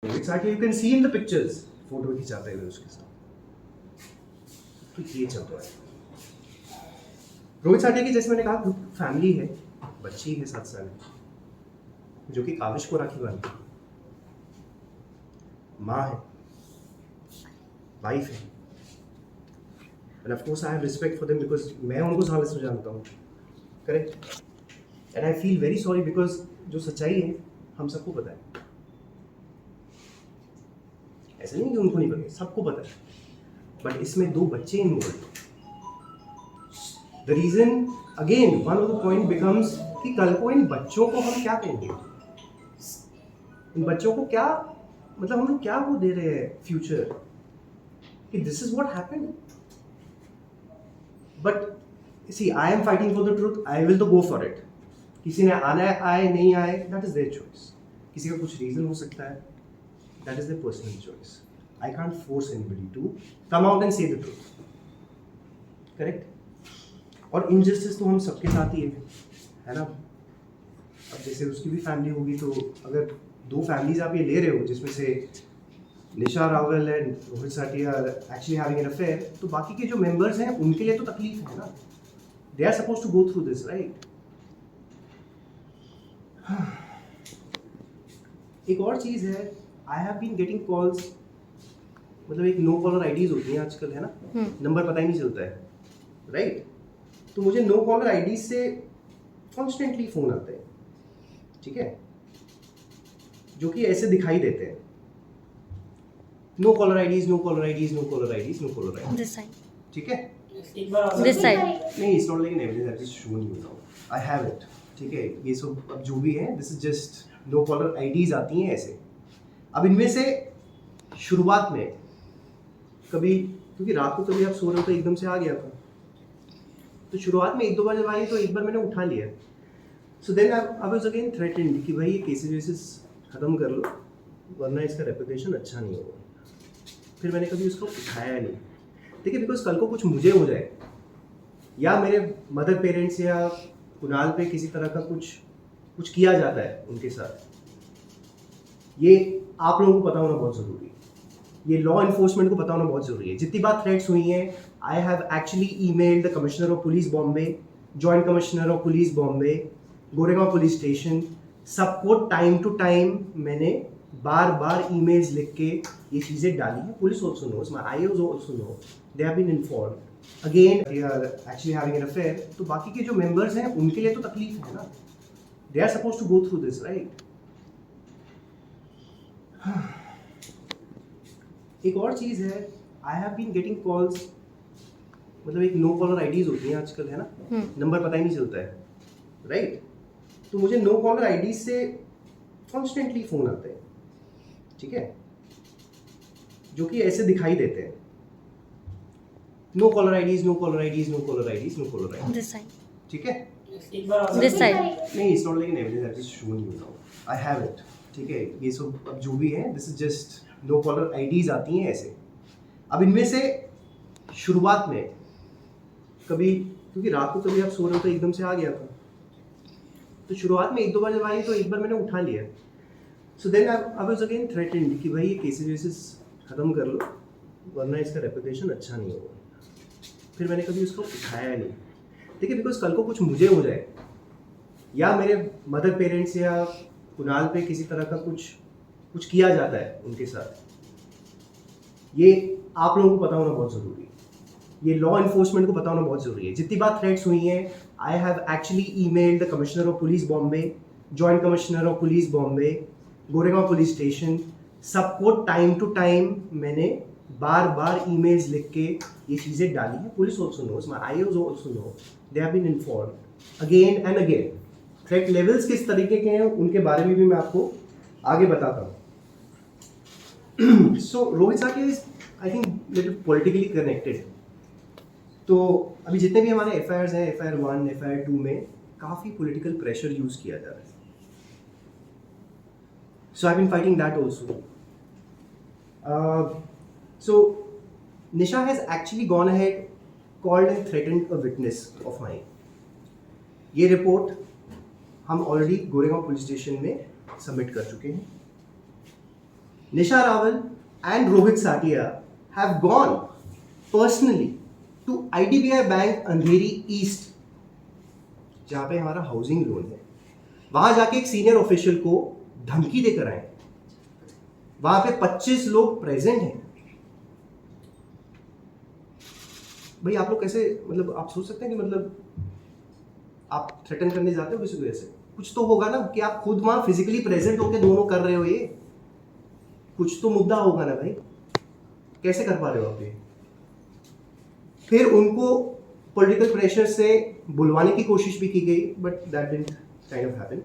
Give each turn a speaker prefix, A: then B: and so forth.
A: Exactly, you can see in the pictures photo खिंचाते हुए उसके साथ। तो ये चल रहा है। रोहित साठिया की, जैसे मैंने कहा, फैमिली है, बच्ची है 7 साल की, जो कि काविश को राखी बांधती है, माँ है, वाइफ है, end of course I have respect for them because मैं उनको सालों से जानता हूँ, correct, and I feel very sorry because जो सच्चाई है हम सबको पता है। ऐसा नहीं कि उनको नहीं पता, सबको पता है, बट इसमें 2 बच्चे involve. The reason again one of the point becomes कि कल को इन बच्चों को हम क्या कहेंगे, इन बच्चों को क्या, मतलब हम लोग क्या वो दे रहे हैं फ्यूचर कि this is what happened. But see, I am fighting for the truth, I will to go for it. किसी ने आना है, आए नहीं आए, दैट इज देयर चॉइस। किसी का कुछ रीजन हो सकता है, that is their personal choice. I can't force anybody to come out and say the truth. Correct? और injustice तो हम सबके साथ ही है ना। अब जैसे उसकी भी फैमिली होगी, तो अगर 2 फैमिलीज आप ये ले रहे हो जिसमें से Nisha Rawal and Rohit Sathiya actually having an affair, तो बाकी के जो मेंबर्स हैं उनके लिए तो तकलीफ है ना। They are suppose to go through this, right. एक और चीज़ है, I have been getting calls, मतलब एक नो कॉलर आईडीज होती हैं आजकल, है ना, नंबर पता ही नहीं चलता है, राइट। तो मुझे नो कॉलर आईडीज से कॉन्स्टेंटली फ़ोन आते हैं, ठीक है, जो कि ऐसे दिखाई देते हैं, no caller IDs, no caller IDs, no caller IDs, no caller IDs, ठीक है।
B: दिस साइड
A: नहीं, it's not like an evidence, I just shown you now, I have it, ठीक है। ये सब अब जो भी है, this is just no caller IDs आती हैं ऐसे। अब इनमें से शुरुआत में कभी, क्योंकि रात को कभी आप सो रहे हो तो एकदम से आ गया था, तो शुरुआत में 1-2 बार जब आई तो एक बार मैंने उठा लिया। So then I was again threatened कि भाई ये केसेस वेसेस ख़त्म कर लो, वरना इसका रेपुटेशन अच्छा नहीं होगा। फिर मैंने कभी उसको उठाया नहीं, देखिए, बिकॉज कल को कुछ मुझे हो जाए या मेरे मदर पेरेंट्स या कुणाल पे किसी तरह का कुछ किया जाता है उनके साथ, ये आप लोगों को पता होना बहुत ज़रूरी है, ये लॉ इन्फोर्समेंट को पता होना बहुत ज़रूरी है। जितनी बार थ्रेट्स हुई हैं, I have actually emailed the commissioner of police Bombay, joint commissioner of police Bombay, Goregaon police station, सबको टाइम टू टाइम मैंने बार बार ईमेल्स लिख के ये चीज़ें डाली हैं। Police also knows, my I also know, they have been informed. Again they are actually having an affair, तो बाकी के जो मेंबर्स हैं उनके लिए तो तकलीफ है ना। They are suppose to go through this, right. एक और चीज़ है, I have been getting calls, मतलब एक नो कॉलर आईडीज होती हैं आजकल, है ना, नंबर पता ही नहीं चलता है, राइट। तो मुझे नो कॉलर आईडीज से कॉन्स्टेंटली फ़ोन आते हैं, ठीक है, जो कि ऐसे दिखाई देते हैं, no caller IDs, no caller IDs, no caller IDs, no caller IDs,
B: this side
A: ठीक है।
B: दिस साइड
A: नहीं, it's not like an evidence, I just shown you now, I have it, ठीक है। ये सब अब जो भी है, this is just no caller IDs आती हैं ऐसे। अब इनमें से शुरुआत में कभी, क्योंकि रात को कभी आप सो रहे हो तो एकदम से आ गया था, तो शुरुआत में 1-2 बार जब आई तो एक बार मैंने उठा लिया। So then I was again threatened कि भाई ये केसेस वेसेस ख़त्म कर लो, वरना इसका रेपुटेशन अच्छा नहीं होगा। फिर मैंने कभी उसको उठाया नहीं, देखिए, बिकॉज कल को कुछ मुझे हो जाए या मेरे मदर पेरेंट्स या कुणाल पे किसी तरह का कुछ किया जाता है उनके साथ, ये आप लोगों को पता होना बहुत ज़रूरी है, ये लॉ इन्फोर्समेंट को पता होना बहुत ज़रूरी है। जितनी बार थ्रेट्स हुई हैं, I have actually emailed the commissioner of police Bombay, joint commissioner of police Bombay, Goregaon police station, सबको टाइम टू टाइम मैंने बार बार ईमेल्स लिख के ये चीज़ें डाली हैं। Police also knows, my I also know, they have been informed again and again. Threat levels किस तरीके के हैं उनके बारे में भी मैं आपको आगे बताता हूँ। So Rohit Sathiya is, I think, little politically connected. तो अभी जितने भी हमारे FIRs हैं, FIR 1, FIR 2 में काफ़ी पॉलिटिकल प्रेशर यूज़ किया जा रहा है। So I been fighting that also. So Nisha has actually gone ahead, called and threatened a witness of mine. ये रिपोर्ट हम ऑलरेडी गोरेगांव पुलिस स्टेशन में सबमिट कर चुके हैं। Nisha Rawal and Rohit Satia have gone personally to IDBI Bank Andheri East, जहाँ पे हमारा housing loan है, वहां जाके एक सीनियर ऑफिशियल को धमकी देकर आए। वहां पे 25 लोग प्रेजेंट हैं। भाई आप लोग कैसे, मतलब आप सोच सकते हैं कि मतलब आप थ्रेटन करने जाते हो किसी को ऐसे? कुछ तो होगा ना कि आप खुद वहां फिजिकली प्रेजेंट होकर दोनों कर रहे हो, ये कुछ तो मुद्दा होगा ना भाई, कैसे कर पा रहे हो आप ये? फिर उनको पॉलिटिकल प्रेशर से बुलवाने की कोशिश भी की गई, but that didn't kind of happen.